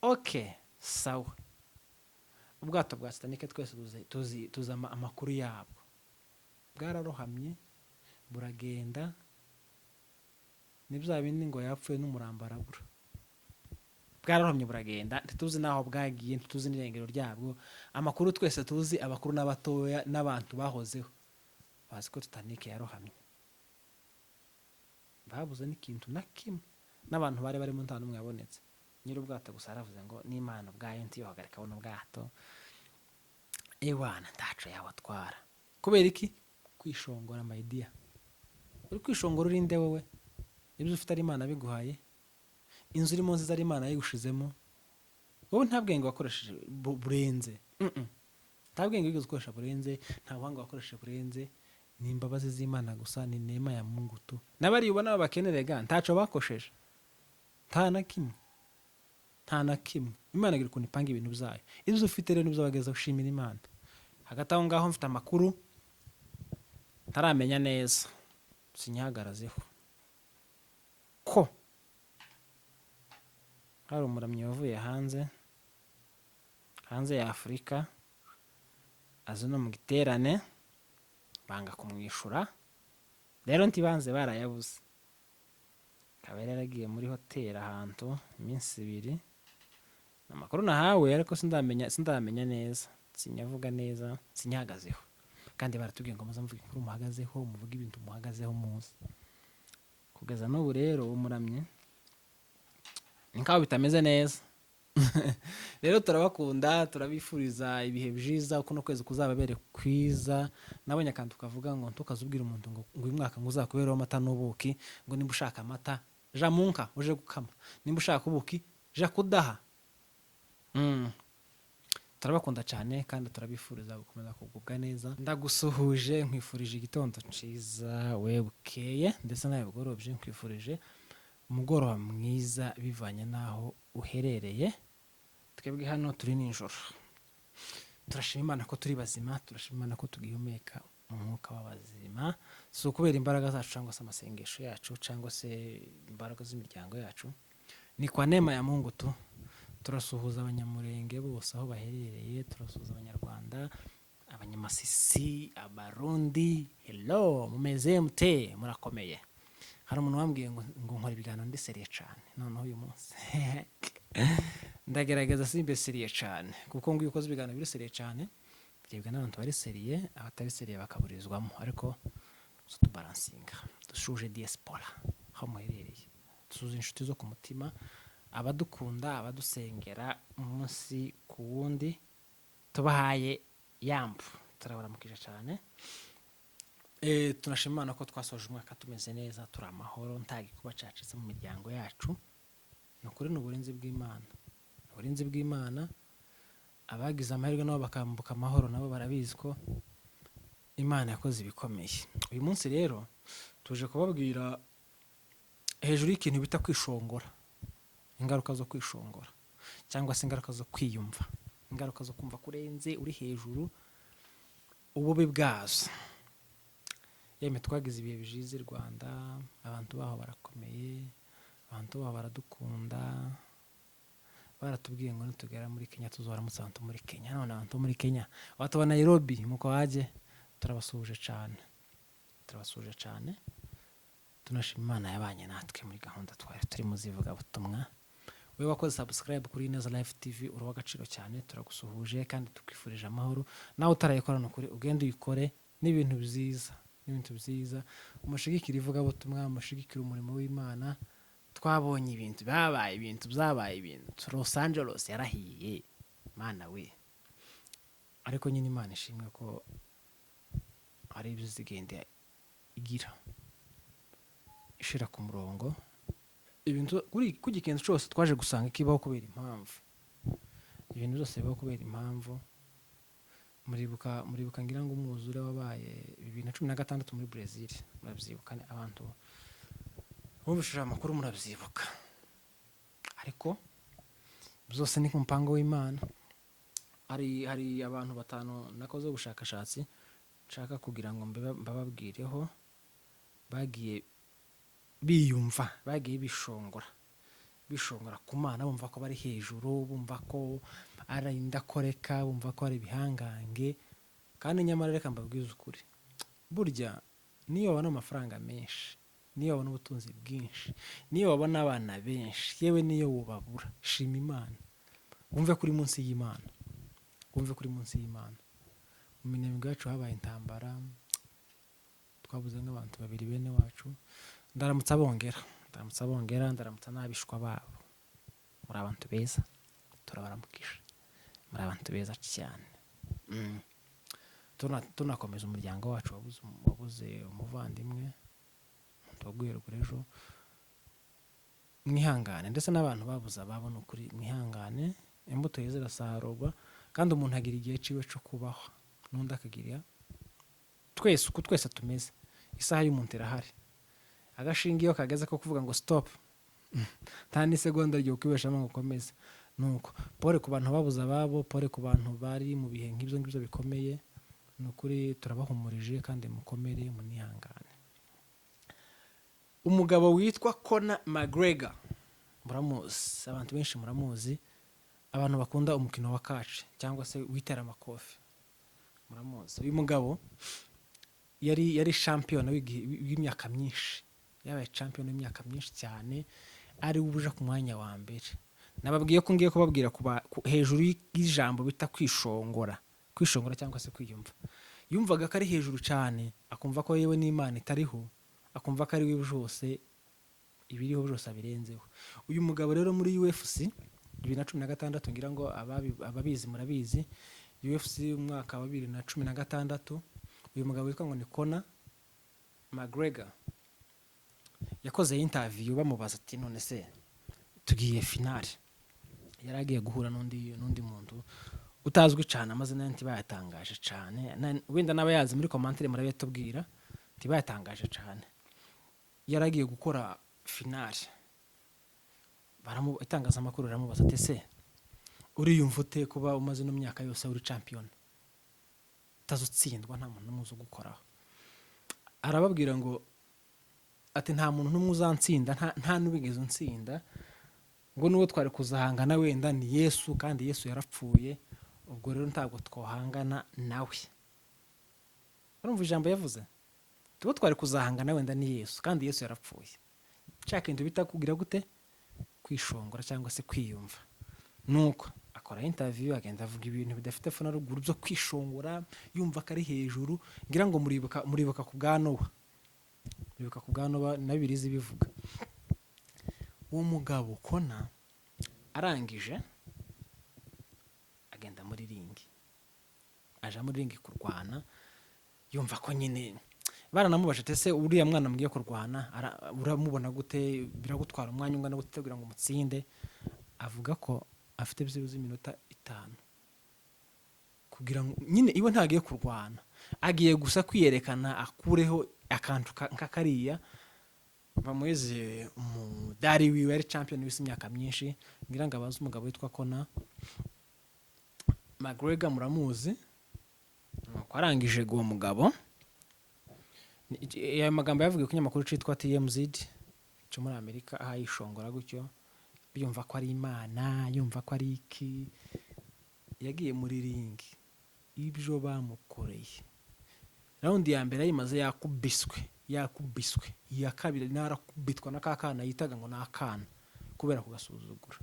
okay sawa. Ubwato bwa Titanic twese tuzi amakuru yabwo, bwararohamye buragenda, ni bya bindi ngo yapfuye n'umurambo arabura. Bwararohamye buragenda, ntituzi naho bwagiye, ntituzi n'irengero ryabwo. Amakuru twese tuzi, abakuru n'abatoya n'abantu bahozeho bazi ko Titanic yarohamye, babuze n'ikintu na kimwe, n'abantu bari barimo nta n'umwe yabonetse. Nyir'ubwato gusa aravuze ngo n'Imana ubwayo ntiyohagarika buno bwato, ewana ntaco yabatwara. Kubera iki? Kwishongora my dear. Uri kwishongora urinde wowe? Ibyo ufite ari Imana biguhaye, inzu urimo nziza ari Imana yigushizemo, wowe nta bwenge wakoresheje burenze. Nta bwenge wigeze ukoresha burenze, nta buhanga wakoresheje burenze, ni imbabazi z'Imana gusa, ni neema ya Mungu tu. N'abari ubona bakenerega ntaco bakosheje, nta na kimwe, nta na kimwe. Imana igira ukuntu ipanga ibintu byayo. Ibyo ufite rero nibyo bageza gushimira Imana. Hagati aho ngaho mfite amakuru ntaramenya neza, sinyahagarazeho, ko hari umuramyi wavuye hanze ya Afurika, azi no mu giterane, banga kumwishura. Rero ntibanze barayabuze, akaba yaragiye muri hoteli ahantu iminsi 2. Amakuru nahawe ariko sindamenya neza, sinyavuga neza, sinyahagazeho. Kandi baratubwiye ngo muze mvuge inkuru muhagazeho, muvuge ibintu muhagazeho muzi. Kugeza n'ubu rero umuramyi ni nkaho bitameze neza. Rero turabakunda, turabifuriza ibihe byiza, uko no kwezi kuzababere kwiza. Nabonye akantu kavuga ngo ntukazubwira umuntu ngo uyu mwaka ngo uzakubereho amata n'ubuki, ngo nimba ushaka amata ja munka uje gukama, nimba ushaka ubuki ja kudaha. Turabakunda cyane kandi turabifuriza gukomeza kugubwa neza. Ndagusuhuje nkwifurije igitondo ciza, we bukeye ndetse nawe bugorobye, nkwifurije umugoroba mwiza bivanye naho uherereye. Twebwe hano turi nijoro, turashima Imana ko turi bazima, turashima Imana ko tugihumeka umwuka w'abazima, si ukubera imbaraga zacu cyangwa se amasengesho yacu cyangwa se imbaraga z'imiryango yacu, ni kwa neema ya Mungu tu. Turasuhuza abanyamurenge bose aho baherereye, turasuhuza abanyarwanda, abanyamasisi, abarundi, hello mumeze mute, murakomeye. Hari umuntu wambwiye ngo nkora ibiganiro ndi seriye cyane, noneho uyu munsi ndagerageza simbe seriye cyane, kuko ngo iyo ukoze ibiganiro biri seriye cyane byebwe n'abantu bari seriye, abatari seriye bakaburizwamo. Ariko tubaransinga, dushuje diaspora aho muherereye, dusuze inshuti zo ku mutima, abadukunda, abadusengera umunsi ku wundi, tubahaye yambu, turabaramukije cyane. Tunashima Imana ko twasoje umwaka tumeze neza, turi amahoro, nta gikuba cacitse mu miryango yacu. Ni ukuri n'uburinzi bw'Imana, uburinzi bw'Imana. Abagize amahirwe nabo bakambuka amahoro, nabo barabizi ko Imana yakoze ibikomeye. Uyu munsi rero tuje kubabwira hejuru y'ikintu bita kwishongora, ingaruka zo kwishongora cyangwa se ingaruka zo kwiyumva, ingaruka zo kumva kurenze uri hejuru, ububi bwazo. Yeme twagize ibihe bijize Rwanda, abantu baho barakomeye, abantu baho baradukunda, baratubwiye ngo nitugera muri Kenya tuzoramutsa abantu muri Kenya. None abantu muri Kenya, abantu ba Nairobi muko waje, turabasuhuje cyane, turabasuhuje cyane. Tunashima Imana yabanye natwe muri gahunda twari turi muzivuga butumwa. Wewe wakoze subscribe kuri Neza Live TV uruwa gaciro cyane, turagusuhuje kandi tukwifurije amahoro. Nawe utarayikora no kuri ugende uyikore, n'ibintu byiza, n'ibintu byiza. Umushigikira ivuga butumwa, umushigikira umurimo w'Imana. Twabonye ibintu babaye, ibintu byabaye, ibintu Los Angeles yarahiye Mana we. Ariko nyine Imana ishimwe ko ari ibyo zigende igira ishira ku murongo. Ibintu kuri ikintu cyose twaje gusanga kibaho kubera impamvu, ibintu byose bibaho kubera impamvu. Muribuka ngira ngo umwuzure wabaye 2016 muri Brazil, murabyibuka abantu bumvishije amakuru, murabyibuka. Ariko byose ni ku mpango w'Imana. Hari abantu 5 nakoze ubushakashatsi nshaka kugira ngo mbababwireho, bagiye biyumva, bagiye bishongora, bishongora ku Mana, bumva ko bari hejuru, bumva ko ari indakoreka, bumva ko ari ibihangange. Kandi nyamara reka mbabwize ukuri, burya niyo wabona amafaranga menshi, niyo wabona ubutunzi bwinshi, niyo wabona abana benshi, yewe niyo wubabura, shima Imana, wumve kuri munsi y'Imana, wumve kuri munsi y'Imana. Mu minembwe yacu habaye intambara, twabuze nk'abantu babiri bene wacu, ndaramutsa bongera, ndaramutsa n'abishwa babo. Muri abantu beza, turabaramukisha, muri abantu beza cyane. Tunakomeza umuryango wacu wabuze umuvandimwe, umuntu waguye ruguru ejo. Mwihangane, ndetse n'abantu babuze ababo, ni ukuri mwihangane, imbuto ye zirasarurwa, kandi umuntu agira igihe ciwe cyo kubaho, n'undi akagira twese uko twese tumeze. Isaha y'umuntu irahari, agashinga iyo kageze ko kuvuga ngo stop, nta n'isegonda ryo kwibeshamo ngo ukomeze. Nuko pole ku bantu babuze ababo, pole ku bantu bari mu bihe nk'ibyo ngibyo bikomeye. Ni ukuri turabahumurije kandi mukomere, munihangane. Umugabo witwa Conor McGregor, muramuzi, abantu benshi muramuzi, abantu bakunda umukino wa catch cyangwa se witera amakofi muramuzi. Uyu mugabo yari champion w'imyaka myinshi, yabaye champion w'imyaka myinshi cyane, ari ubuja ku mwanya wa mbere. Nababwiye ko ngiye kubabwira hejuru y'ijambo bita kwishongora cyangwa se kwiyumva. Yumvaga ko ari hejuru cyane, akumva ko yewe n'Imana itariho, akumva ko ari we byose, ibiriho byose abirenzeho. Uyu mugabo rero muri UFC 2016, ngira ngo ababizi murabizi, UFC umwaka wa 2016, uyu mugabo witwa ngo ni Conor McGregor yakoze interview bamubaza ati none se tugiye finale. Yaragiye guhura n'undi muntu utazwi cyane, amazina ye ntibayatangaje cyane, wenda n'abayazi muri commentaire murabitubwira, ntibayatangaje cyane. Yaragiye gukora finale, itangazamakuru riramubaza ati se uriyumva ute kuba umaze no myaka yose uri champion utazutsindwa, nta muntu n'umwe uzi gukoraho? Arababwira ngo ati nta muntu n'umwe uzantsinda, nta n'ubigeze untsinda, ngo n'uwo twari kuzahangana wenda ni Yesu, kandi Yesu yarapfuye, ubwo rero ntabwo twohangana nawe. Urumva ijambo yavuze? Tuwo twari kuzahangana wenda ni Yesu, kandi Yesu yarapfuye. Cyaka intu bita kugira gute? Kwishongora cyangwa se kwiyumva. Nuko akora interview, agenda avuga ibintu bidafite fona ruguru byo kwishongora, yumva ko ari hejuru. Ngira ngo muribuka ku bwa Nowa, muribuka ku bwa Nowa na Bibiliya bivuga. Uwo mugabo Conor arangije agenda muri ringi, aja muri ringi kurwana, yumva ko nyine baranamubasha ati se uriya mwana mugiye kurwana uramubona gute, biragutwara umwanya ungana gute kugira ngo umutsinde? Avuga ko afite byibuze iminota 5 kugira ngo nyine iwe ntagiye kurwana, agiye gusa kwiyerekana, akureho akantu nk'akariya bamuheze umudari wiwe, ari champion w'isi imyaka myinshi. Ngira ngo abazi umugabo witwa Conor McGregor muramuzi. Nuko arangije uwo mugabo, aya magambo yavugiye ku kinyamakuru cyitwa TMZ cyo muri Amerika, aha yishongora gutyo, yumva ko ari Imana, yumva ko ari iki. Yagiye muri ringi, ibyo bamukoreye round ya mbere yimaze yakubiswe, iya kabiri narakubitwa nakakana yitaga ngo nakana kubera kugasuzugura.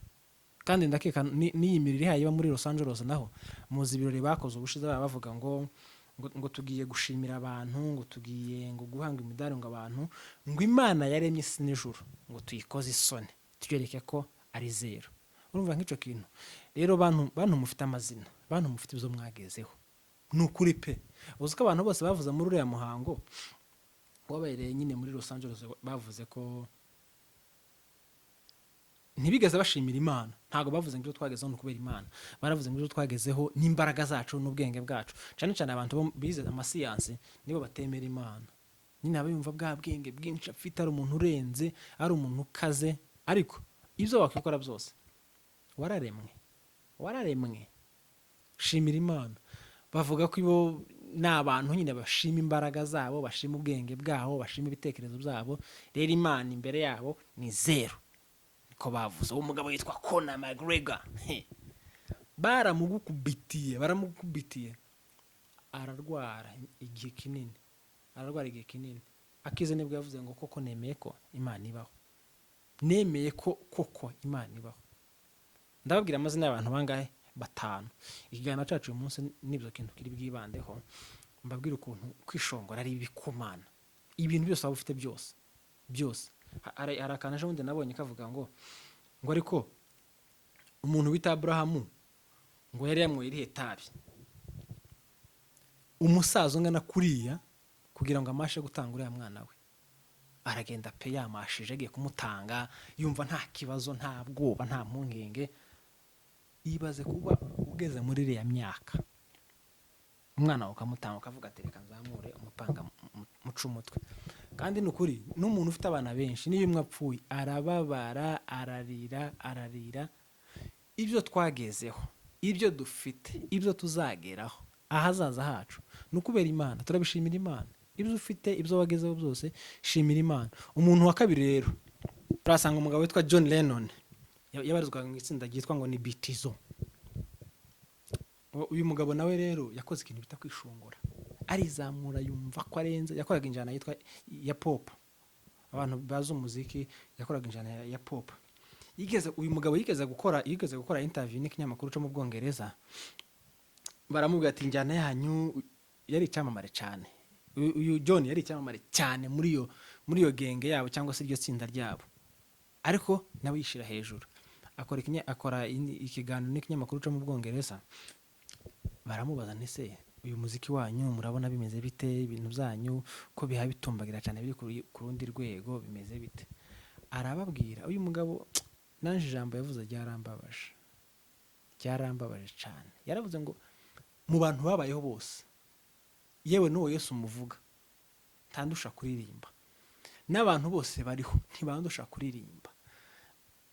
Kandi ndakeka n'iyi mirire hayiba muri Los Angeles naho muzi ibirori bakoze ubushize, bavuga ngo tugiye gushimira abantu, ngo tugiye ngo guhanga imidari ngo abantu, ngo Imana yaremye isi n'ijuru, ngo tuyikoze isoni, tugereke ko ari zero. Urumva nk'icyo kintu rero? Bantu mufite amazina, bantu mufite ibyo mwagezeho, nukuri pe. Uziko abantu bose bavuze muri uriya muhango wabaye nyine muri Los Angeles, bavuze ko ntibigeze bashimira Imana. Ntago bavuze ngo twagezeho no kubera Imana, baravuze ngo twagezeho n'imbaraga zacu n'ubwenge bwacu. Cyane cyane abantu bize amasiyansi nibo batemera Imana, nyine abayumva bwa bwenge bwinshi afite, ari umuntu urenze, ari umuntu ukaze. Ariko ibyo wakikora byose wararemwe, shimira Imana. Bavuga ko ibo n'abantu nyine bashima imbaraga zabo, bashima ubwenge bwabo, bashima ibitekerezo byabo. Rero Imana imbere yabo ni zero, ko bavuze uwo mugabo yitwa Conor McGregor. baramugukubitiye ararwara igihe kinini akize nibwo yavuze ngo koko nemeye ko Imana ibaho, ndababwira amazina y'abantu bangahe 5. ikiganiro cyacu uyu munsi nibyo kintu kiri bwibandeho, mbabwira ukuntu kwishongora ari ibikumana, ibintu byose waba ufite byose. Hari akantu ejo bundi nabonye kavuga ngo ariko umuntu bita Aburahamu ngo yari yamwoye irihe tabi, umusaza ungana kuriya kugira ngo amashe gutanga uriya mwana we, aragenda pe yamashije agiye kumutanga, yumva nta kibazo, nta bwoba, nta mpungenge. Ibaze kuba ugeze muri iriya myaka, umwana ukamutanga ukavuga ati reka nzamure umupanga muca umutwe. Kandi ni ukuri n'umuntu ufite abana benshi niyo umwe apfuye arababara, ararira. Ibyo twagezeho, ibyo dufite, ibyo tuzageraho ahazaza hacu ni ukubera Imana. Turabishimira Imana. Ibyo ufite, ibyo wagezeho byose shimira Imana. Umuntu wa kabiri rero turasanga umugabo witwa John Lennon, yabarizwaga mu itsinda ryitwa ngo ni Beatles. Uyu mugabo nawe rero yakoze ikintu bita kwishongora, arizamura yumva ko arenze. Yakoraga injyana yitwa ya pop, abantu bazi umuziki, yakoraga injyana ya pop. Uyu mugabo yigeze gukora interview n'ikinyamakuru cyo mu Bwongereza, baramubwira ati injyana yanyu yari icyamamare cyane. Uyu John yari icyamamare cyane muri iyo genge yabo cyangwa se iryo tsinda ryabo, ariko nawe yishira hejuru. Akora ikiganiro n'ikinyamakuru cyo mu Bwongereza, baramubaza nese uyu muziki wanyu murabona bimeze bite, ibintu byanyu ko biha bitumbagira cyane, biri ku rundi rwego, bimeze bite? Arababwira, uyu mugabo nanje ijambo yavuze ryarambabaje cyane. Yaravuze ngo mu bantu babayeho bose, yewe n'uwo Yesu muvuga ntandusha kuririmba, n'abantu bose bariho ntibandusha kuririmba.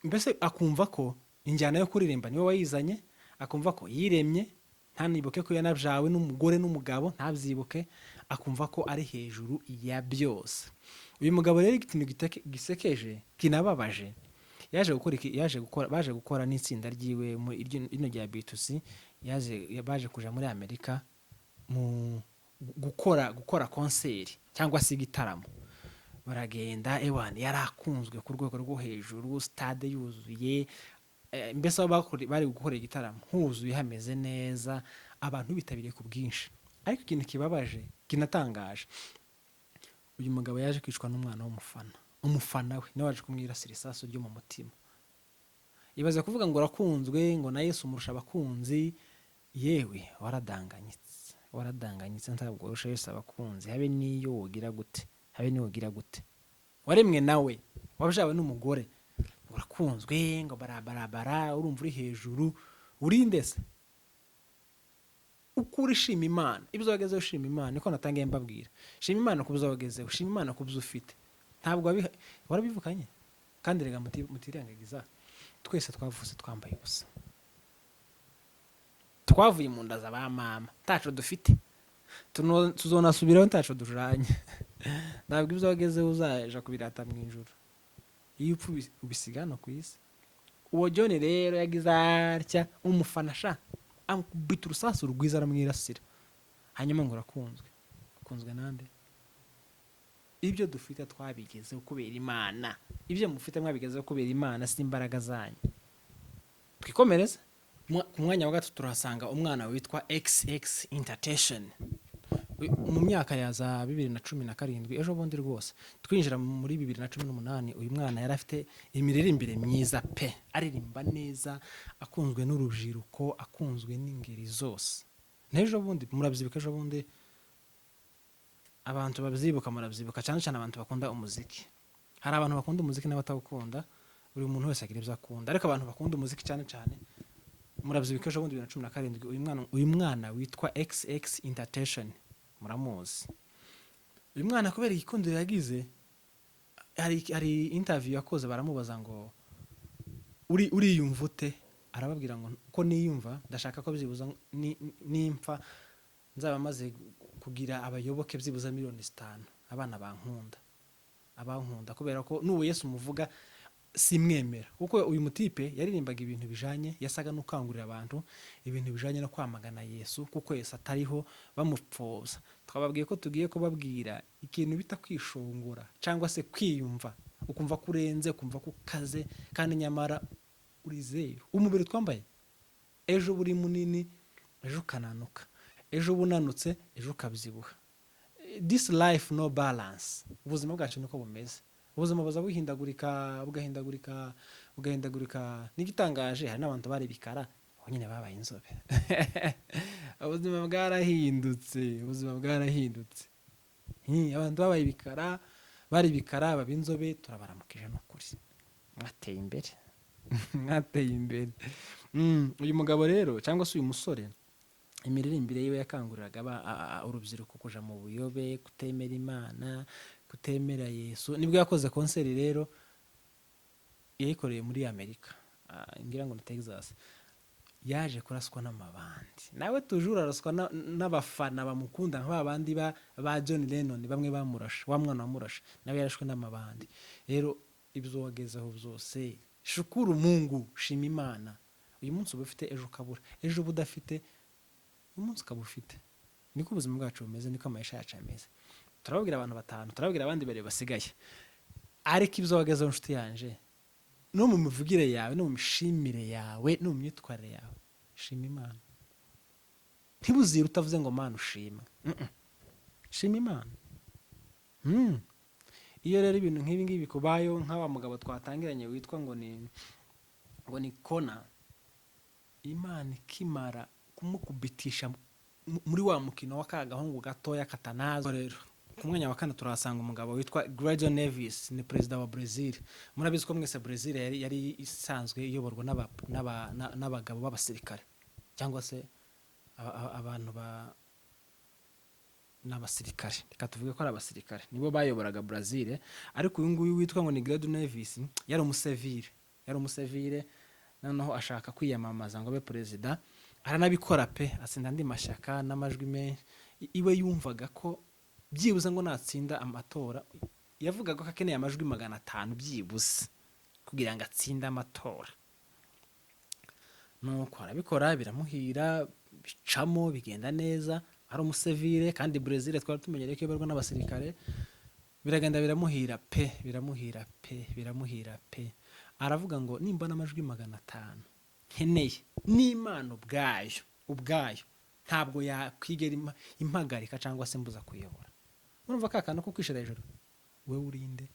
Mbese akumva ko injyana yo kuririmba niwe wayizanye, akumva ko yiremye, ntanibuke ko yanabyawe n'umugore n'umugabo, ntabyibuke, akumva ko ari hejuru ya byose. Uyu mugabo rero ikintu gisekeje kinababaje, baje gukora n'itsinda ryiwe ino rya Beatles, baje kuja muri Amerika mu gukora konseri cyangwa se igitaramo. Baragenda yarakunzwe ku rwego rwo hejuru, stade yuzuye, mbese bari gukora igitaramo huzuye, hameze neza, abantu bitabiriye ku bwinshi. Ariko ikintu kibabaje kinatangaje, uyu mugabo yaje kwicwa n'umwana umufana we niwe waje kumwirasira isasu ryo mu mutima. Ibaze kuvuga ngo urakunzwe, ngo na Yesu umurusha abakunzi, yewe waradanganyitse ntabwo urusha Yesu abakunzi, habe niyo wogira gute, waremwe nawe, wabyawe n'umugore, urakunzwe, ngo barabara, urumva uri hejuru, urinde se? Ukuri shima Imana, ibyo wagezeho shima Imana, niko natangiye mbabwira. Shima Imana ku byo wagezeho, shima Imana ku byo ufite. Ntabwo warabivukanye, kandi rega mutirengagiza, twese twavutse twambaye ubusa, twavuye mu nda za ba mama, ntaco dufite, tuzonasubiraho ntaco dujanye. Ntabwo ibyo wagezeho uzaja kubirata mu ijuru, iyo upfa ubisigana ku isi. Uwo John rero yagize atya, umufana sha amukubita urusasu rwiza aramwirasira, hanyuma ngo urakunzwe nande? Ibyo dufite twabigezeho kubera Imana, ibyo mufite mwabigezeho kubera Imana, si imbaraga zanyu. Twikomereze. Ku mwanya wa gatatu turahasanga umwana witwa XX Entertainment. Mu myaka ya za 2017, ejo bundi rwose twinjira muri 2018, uyu mwana yari afite imiririmbire myiza pe, aririmba neza, akunzwe n'urubyiruko, akunzwe n'ingeri zose. N'ejo bundi murabyibuka, ejo bundi abantu murabyibuka cyane cyane abantu bakunda umuziki. Hari abantu bakunda umuziki n'abatawukunda, buri muntu wese agira ibyo akunda, ariko abantu bakunda umuziki cyane cyane murabyibuka ejo bundi 2017, uyu mwana witwa XX Entertainment, muramuzi. Uyu mwana kubera igikundiro yagize, hari interview yakoze, baramubaza ngo uriyumva ute? Arababwira ngo ko niyumva, ndashaka ko byibuza nimpfa nzaba maze kugira abayoboke byibuza 5 million, abana abankunda, kubera ko n'uwo Yesu muvuga simwemera kuko uyu mutipe yaririmbaga ibintu bijanye, yasaga n'ukangurira abantu ibintu bijanye no kwamagana Yesu kuko Yesu atariho, bamupfoza. Twababwiye ko tugiye kubabwira ikintu bita kwishongora cyangwa se kwiyumva, ukumva ko urenze, ukumva ko ukaze, kandi nyamara uri zeru. Umubiri twambaye ejo buri munini, ejo ukananuka, ejo bunanutse, ejo ukabyibuha. This life no balance. Ubuzima bwacu niko bumeze. Ubuzima buza bugahindagurika. N'igitangaje, hari n'abantu bari bikara aho nyine babaye inzobe. Ubuzima bwarahindutse. Abantu babaye bikara, bari bikara, baba inzobe, turabaramukije n'ukuri. Mwateye imbere. Uyu mugabo rero cyangwa se uyu musore, imiririmbire yiwe yakanguriraga urubyiruko kuja mu buyobe, kutemera Imana, kutemera Yesu. Nibwo yakoze konseri rero yayikoreye muri Amerika, ngira ngo ni Texas. Yaje kuraswa n'amabandi, nawe tujura araswa n'abafana bamukunda nk'abandi ba John Lennon, bamwe bamurashe, wa mwana wamurashe nawe yarashwe n'amabandi. Rero ibyo wagezeho byose, shukuru Mungu, shima Imana. Uyu munsi uba ufite, ejo ukabura, ejo uba udafite, uyu munsi ukaba ufite. Niko ubuzima bwacu bumeze, niko amayisha yacu ameze. Turababwira abantu batanu, turababwira abandi bare basigaye, ariko ibyo wagezeho nshuti yanje, no mu mivugire yawe, no mu mishimire yawe, no mu myitwarire yawe, shima Imana. Ntibuzire utavuze ngo Mana ushima. Shima Imana. Iyo rero ibintu nk'ibi ngibi bikubayo, nk'aba mugabo twatangiranye witwa ngo ni Kona, Imana ikimara kumukubitisha muri wa mukino w'akagahungu gatoya katanazwa. Rero ku mwanya wa 4 turahasanga umugabo witwa Gregor Neves, ni perezida wa Brazil. Murabizi ko mwese Brazil yari isanzwe iyoborwa n'abagabo b'abasirikare, cyangwa se abantu n'abasirikare. Reka tuvuge ko ari abasirikare nibo bayoboraga Brazil. Ariko uyu nguyu witwa ngo ni Gregor Neves yari umusivile, noneho ashaka kwiyamamaza ngo abe perezida. Aranabikora pe, atsinda andi mashyaka n'amajwi menshi. Iwe yumvaga ko byibuze ngo natsinda amatora, yavugaga ko akeneye amajwi 500 byibuze kugira ngo atsinde amatora. Nuko arabikora, biramuhira, bicamo, bigenda neza. Ari umusivile, kandi Brazil twari tumenyereye ko iyoborwa n'abasirikare. Biragenda biramuhira pe. Aravuga ngo nimba n'amajwi 500 nkeneye n'Imana ubwayo ntabwo yakwigera impagarika cyangwa se mbuza kuyobora. Urumva kakana ko kwishira hejuru, we urinde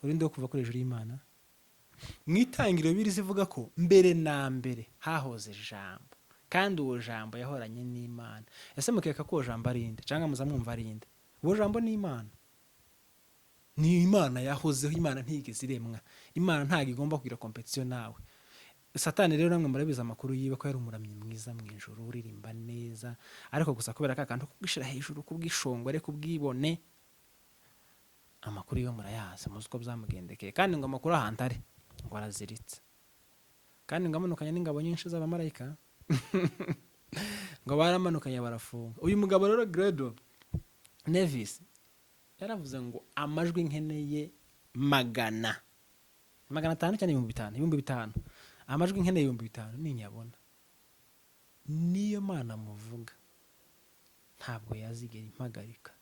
wo kuva kuri hejuru y'Imana. Mwitangiro birizivuga ko mbere na mbere hahoze ijambo, kandi uwo jambo yahoranye n'Imana. Ese mukeka ko jambo arinde cyangwa muzamwumva arinde? Uwo jambo ni Imana. Ni Imana yahozeho, Imana ntigeze iremwa. Imana ntago igomba kugira competition nawe. Satani rero namwe murabiza amakuru yiwe ko yari umuramyi mwiza mu ijuru, uririmba neza, ariko gusa kubera kakandi kubwishira hejuru, kubwishongore, kubwibone, amakuru yo murayaza, muzi ko byamugendekeye. Kandi ngo amakuru ahantare ngo araziritse, kandi ngo amanukanye n'ingabo nyinshi z'abamarayika ngo baramanukanye barafunga. Uyu mugabo rero Gregor Neves yaravuze ngo amajwi nkeneye 500 cyangwa 5,000, amajwi nkeneye 5,000 ninyabona, niyo Mana muvuga ntabwo yazigera impagarika,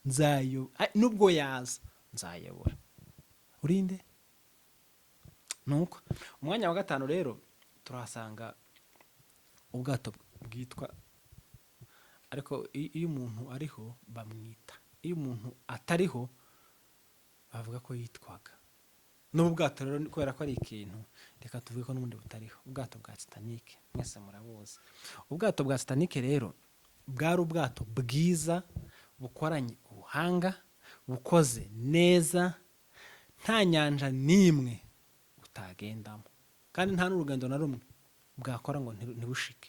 nubwo yaza nzayobora. Urinde. Nuko umwanya wa 5 rero turahasanga ubwato bwitwa, ariko iyo umuntu ariho bamwita, iyo umuntu atariho bavuga ko yitwaga. N'ubwato rero kubera ko ari ikintu, reka tuvuge ko n'ubundi butariho. Ubwato bwa Titanic mwese murabuzi. Ubwato bwa Titanic rero bwari ubwato bwiza, bukoranye ubuhanga, bukoze neza, nta nyanja n'imwe utagendamo, kandi nta n'urugendo na rumwe bwakora ngo ntibushike,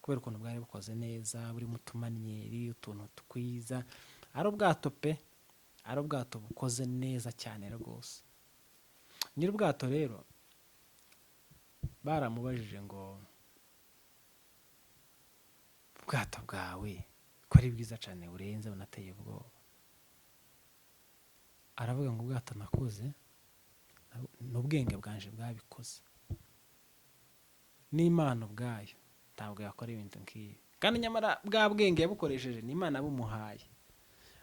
kubera ukuntu bwari bukoze neza, buri mu tumanyeri, utuntu twiza. Ari ubwato pe, ari ubwato bukoze neza cyane rwose. Nyiri ubwato rero baramubajije ngo ubwato bwawe ko ari bwiza cyane, burenze, bunateye ubwoba. Aravuga ngo ubwato nakoze n'ubwenge bwanje bwabikoze, n'Imana ubwayo ntabwo yakora ibintu nk'ibi, kandi nyamara bwa bwenge yabukoresheje n'Imana bumuhaye,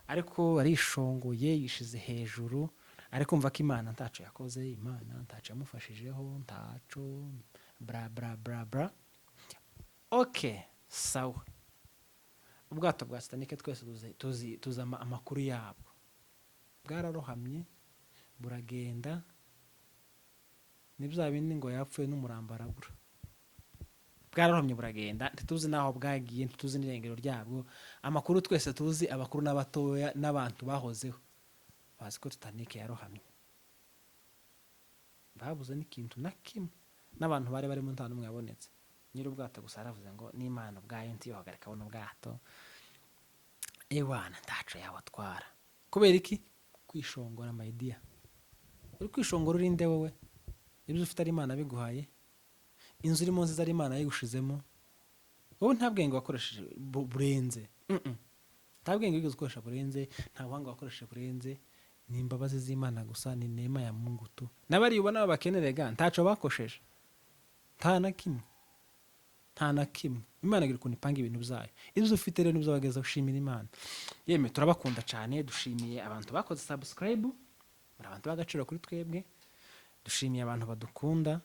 ariko arishongoye yishize hejuru, ariko kumva ko Imana ntaco yakoze, Imana ntaco yamufashijeho, ntaco bra bra bra bra. Okay, sawa. Ubwato bwa Titanic twese tuzi amakuru yabwo, bwararohamye buragenda, ni bya bindi ngo yapfuye n'umurambo arabura. Bwararohamye buragenda, ntituzi naho bwagiye, ntituzi n'irengero ryabwo. Amakuru twese tuzi, abakuru n'abatoya n'abantu bahozeho bazi ko Titanic yarohamye, babuze n'ikintu na kimwe, n'abantu bari barimo nta n'umwe yabonetse. Nyiri ubwato gusa aravuze ngo n'Imana ubwayo ntiyohagarika buno bwato, ewana ntaco yabatwara. Kubera iki? Kwishongora my dear. Uri kwishongora urinde wowe? Ibyo ufite ari Imana biguhaye, inzu irimo nziza ari Imana yigushizemo, wowe nta bwenge wakoresheje burenze, nta bwenge wigeze ukoresha burenze, nta buhanga wakoresheje burenze, ni imbabazi z'Imana gusa, ni neema ya Mungu tu. Nabari ubona bakenerega ntaco bakosheje, nta na kimwe, nta na kimwe. Imana igira ukuntu ipanga ibintu byayo. Ibyo ufite rero nibyo bageza gushimira Imana. Yeme turabakunda cyane, dushimiye abantu bakoze subscribe, muri abantu bagaciro kuri twebwe, dushimiye abantu badukunda,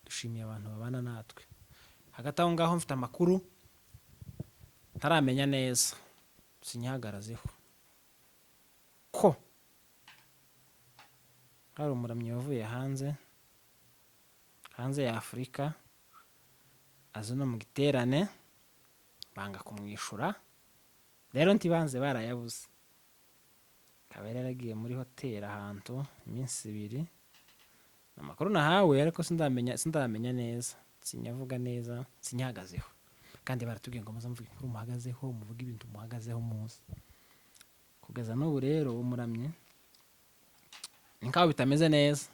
dushimiye abantu babana natwe. Hagati aho ngaho mfite amakuru ntaramenya neza, sinyahagarazeho, ko hari umuramyi wavuye hanze ya Afurika, azi no mu giterane banga kumwishura, rero ntibanze barayabuze. Akaba yaragiye muri hoteli ahantu iminsi 2. Amakuru nahawe ariko sindamenya neza, sinyavuga neza, sinyahagazeho. Kandi baratubwiye ngo muze muvuge inkuru muhagazeho, muvuge ibintu muhagazeho muzi. Kugeza n'ubu rero umuramye nkaho bitameze neza.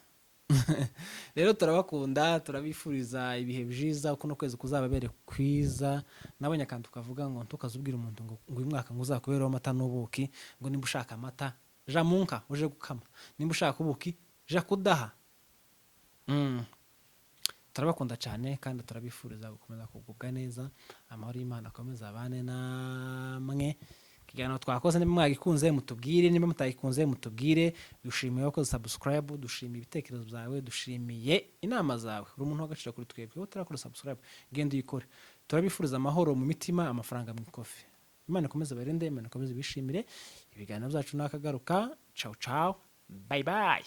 Rero turabakunda, turabifuriza ibihe byiza, kuno kwezi kuzababere kwiza. Nabonye akantu kavuga ngo ntukazubwira umuntu ngo uyu mwaka ngo uzakubereho amata n'ubuki, ngo nimba ushaka amata ja munka uje gukama, nimba ushaka ubuki ja kudaha. Turabakunda cyane kandi turabifuriza gukomeza kugubwa neza, amahoro y'Imana akomeza abane namwe. Kiganiro twakoze nimba mwagikunze mutubwire, nimba mutagikunze mutubwire. Dushimiye ko subscribe, dushimiye ibitekerezo byawe, dushimiye inama zawe. Uri umuntu w'agaciro kuri twebwe, utarakora subscribe genda uyikore. Turabifuriza amahoro mu mitima, amafaranga mu ikofi. Imana ikomeze barinde, Imana ikomeze bishimire. Ibiganiro byacu nakagaruka. Ciao ciao, bye bye.